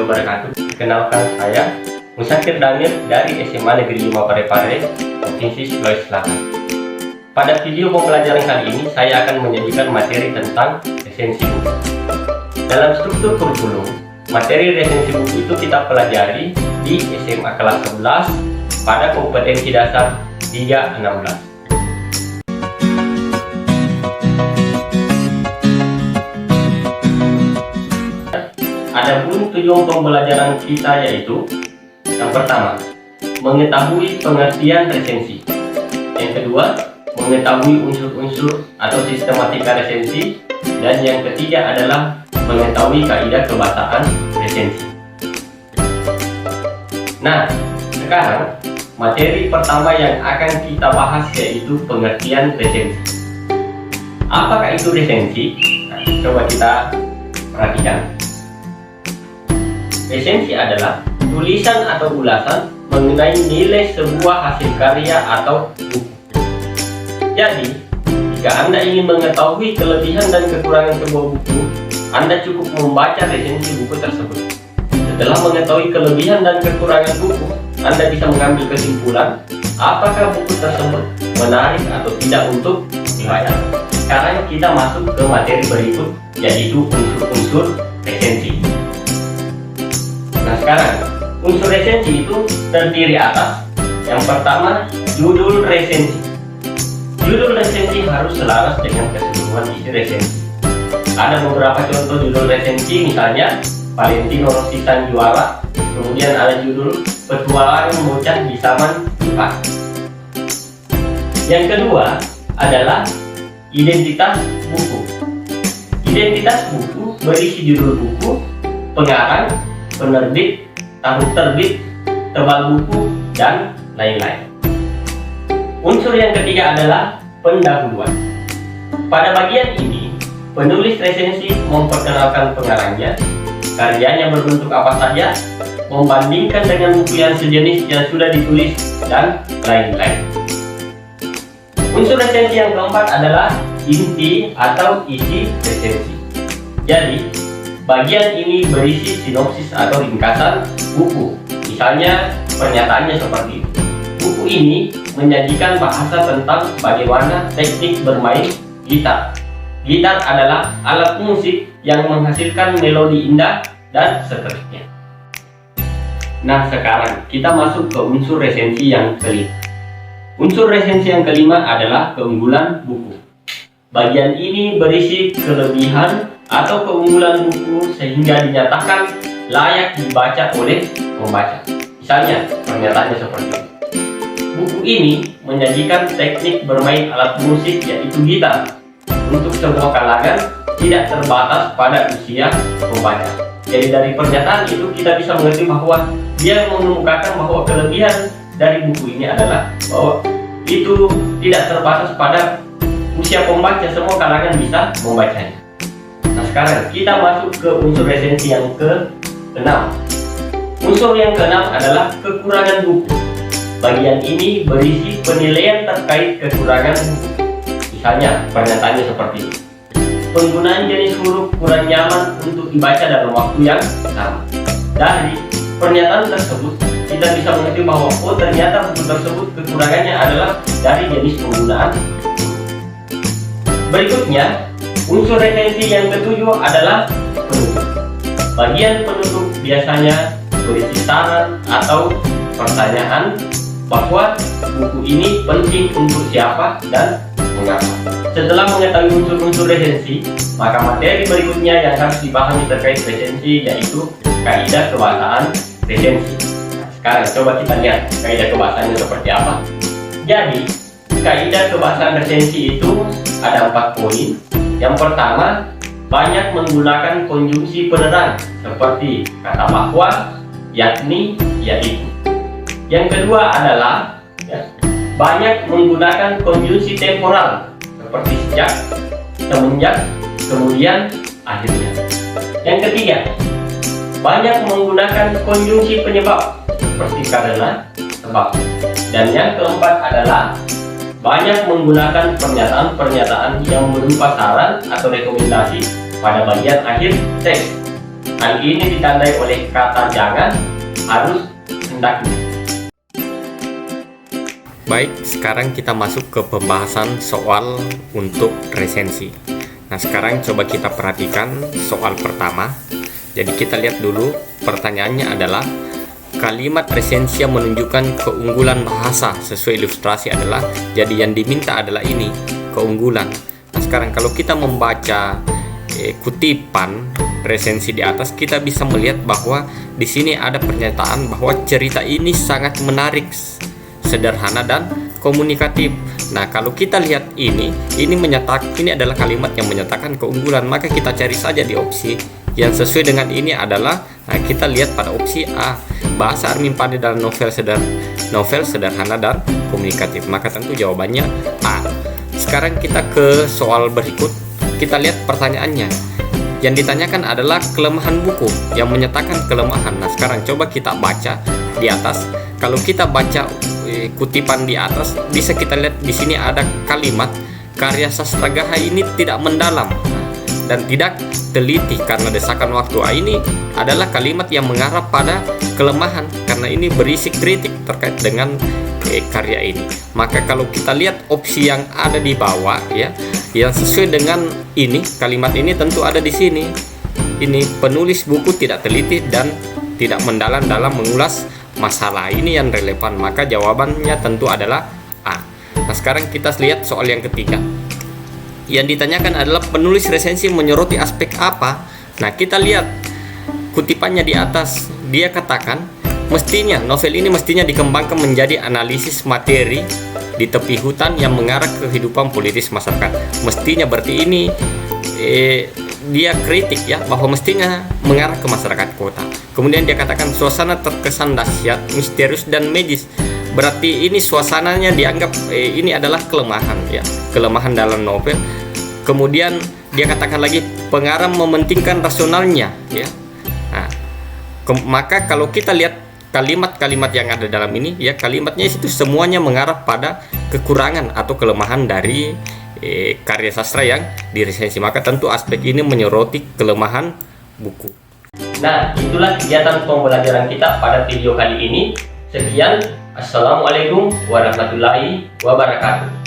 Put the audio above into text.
wabarakatuh. Kenalkan, saya Musakir Daniel dari SMA Negeri 5 Parepare, Provinsi Sulawesi Selatan. Pada video pembelajaran kali ini, saya akan menyajikan materi tentang resensi buku. Dalam struktur kurikulum, materi resensi buku itu kita pelajari di SMA kelas 11 pada kompetensi dasar 316. Adapun tujuan pembelajaran kita yaitu yang pertama, mengetahui pengertian resensi. Yang kedua, mengetahui unsur-unsur atau sistematika resensi. Dan yang ketiga adalah mengetahui kaidah kebahasaan resensi. Nah, sekarang materi pertama yang akan kita bahas yaitu pengertian resensi. Apakah itu resensi? Nah, coba kita perhatikan. Resensi adalah tulisan atau ulasan mengenai nilai sebuah hasil karya atau buku. Jadi, jika Anda ingin mengetahui kelebihan dan kekurangan sebuah buku, Anda cukup membaca resensi buku tersebut. Setelah mengetahui kelebihan dan kekurangan buku, Anda bisa mengambil kesimpulan apakah buku tersebut menarik atau tidak untuk dibaca. Sekarang kita masuk ke materi berikut, yaitu unsur-unsur resensi. Nah, sekarang unsur resensi itu terdiri atas yang pertama, judul resensi. Judul resensi harus selaras dengan keseluruhan isi resensi. Ada beberapa contoh judul resensi, misalnya Valentino Rossi sang juara, kemudian ada judul Petualangan Bocah di Taman Jepang. Yang kedua adalah identitas buku. Identitas buku berisi judul buku, pengarang, penerbit, tahun terbit, tebal buku, dan lain-lain. Unsur yang ketiga adalah pendahuluan. Pada bagian ini, penulis resensi memperkenalkan pengarangnya, karyanya berbentuk apa saja, membandingkan dengan buku yang sejenis yang sudah ditulis, dan lain-lain. Unsur resensi yang keempat adalah inti atau isi resensi. Jadi, bagian ini berisi sinopsis atau ringkasan buku. Misalnya, pernyataannya seperti itu. Buku ini menyajikan bahasa tentang bagaimana teknik bermain gitar. Gitar adalah alat musik yang menghasilkan melodi indah dan seterusnya. Nah, sekarang kita masuk ke unsur resensi yang kelima. Unsur resensi yang kelima adalah keunggulan buku. Bagian ini berisi kelebihan atau keunggulan buku sehingga dinyatakan layak dibaca oleh pembaca. Misalnya, pernyataannya seperti ini. Buku ini menyajikan teknik bermain alat musik yaitu gitar untuk semua kalangan, tidak terbatas pada usia pembaca. Jadi dari pernyataan itu kita bisa mengerti bahwa dia mengemukakan bahwa kelebihan dari buku ini adalah bahwa itu tidak terbatas pada usia pembaca, semua kalangan bisa membacanya. Nah, sekarang kita masuk ke unsur resensi yang ke-6. Unsur yang ke-6 adalah kekurangan buku. Bagian ini berisi penilaian terkait kekurangan buku. Misalnya, pernyataannya seperti ini. Penggunaan jenis huruf kurang nyaman untuk dibaca dalam waktu yang sama. Dari pernyataan tersebut, kita bisa mengerti bahwa ternyata buku tersebut kekurangannya adalah dari jenis penggunaan. Berikutnya, unsur resensi yang ketujuh adalah penutup. Bagian penutup biasanya berisi saran atau pertanyaan bahwa buku ini penting untuk siapa dan mengapa. Setelah mengetahui unsur-unsur resensi, maka materi berikutnya yang harus dipahami terkait resensi yaitu kaidah kebahasaan resensi. Nah, sekarang coba kita lihat kaidah kebahasaannya seperti apa. Jadi, kaidah kebahasaan resensi itu ada 4 poin. Yang pertama, banyak menggunakan konjungsi penerang seperti kata bahwa, yakni, yaitu. Yang kedua adalah banyak menggunakan konjungsi temporal seperti sejak, semenjak, kemudian, akhirnya. Yang ketiga, banyak menggunakan konjungsi penyebab seperti karena, sebab. Dan yang keempat adalah banyak menggunakan pernyataan-pernyataan yang berupa saran atau rekomendasi pada bagian akhir teks. Hal ini ditandai oleh kata jangan, harus, hendaknya. Baik, sekarang kita masuk ke pembahasan soal untuk resensi. Nah, sekarang coba kita perhatikan soal pertama. Jadi kita lihat dulu, pertanyaannya adalah kalimat resensi yang menunjukkan keunggulan bahasa sesuai ilustrasi adalah, jadi yang diminta adalah ini, keunggulan. Nah, sekarang kalau kita membaca kutipan resensi di atas, kita bisa melihat bahwa di sini ada pernyataan bahwa cerita ini sangat menarik, sederhana dan komunikatif. Nah, kalau kita lihat ini adalah kalimat yang menyatakan keunggulan, maka kita cari saja di opsi yang sesuai dengan ini adalah, nah, kita lihat pada opsi A, bahasa Armin Pane dalam novel sederhana dan komunikatif. Maka tentu jawabannya A. Sekarang kita ke soal berikut. Kita lihat pertanyaannya. Yang ditanyakan adalah kelemahan buku yang menyatakan kelemahan. Nah, sekarang coba kita baca di atas. Kalau kita baca kutipan di atas, bisa kita lihat di sini ada kalimat karya sastra Gaha ini tidak mendalam dan tidak teliti karena desakan waktu. Ini adalah kalimat yang mengarah pada kelemahan karena ini berisi kritik terkait dengan karya ini. Maka kalau kita lihat opsi yang ada di bawah ya, yang sesuai dengan ini, kalimat ini tentu ada di sini. Ini penulis buku tidak teliti dan tidak mendalam dalam mengulas masalah. Ini yang relevan, maka jawabannya tentu adalah A. Nah, sekarang kita lihat soal yang ketiga. Yang ditanyakan adalah penulis resensi menyoroti aspek apa? Nah, kita lihat kutipannya di atas. Dia katakan, novel ini mestinya dikembangkan menjadi analisis materi di tepi hutan yang mengarah ke kehidupan politis masyarakat. Mestinya berarti ini dia kritik ya, bahwa mestinya mengarah ke masyarakat kota. Kemudian dia katakan suasana terkesan dahsyat, misterius dan magis. Berarti ini suasananya dianggap ini adalah kelemahan ya, kelemahan dalam novel. Kemudian dia katakan lagi pengarang mementingkan rasionalnya ya. Nah, maka kalau kita lihat kalimat-kalimat yang ada dalam ini ya, kalimatnya itu semuanya mengarah pada kekurangan atau kelemahan dari karya sastra yang diresensi. Maka tentu aspek ini menyoroti kelemahan buku. Nah, itulah kegiatan pembelajaran kita pada video kali ini. Sekian, assalamualaikum warahmatullahi wabarakatuh.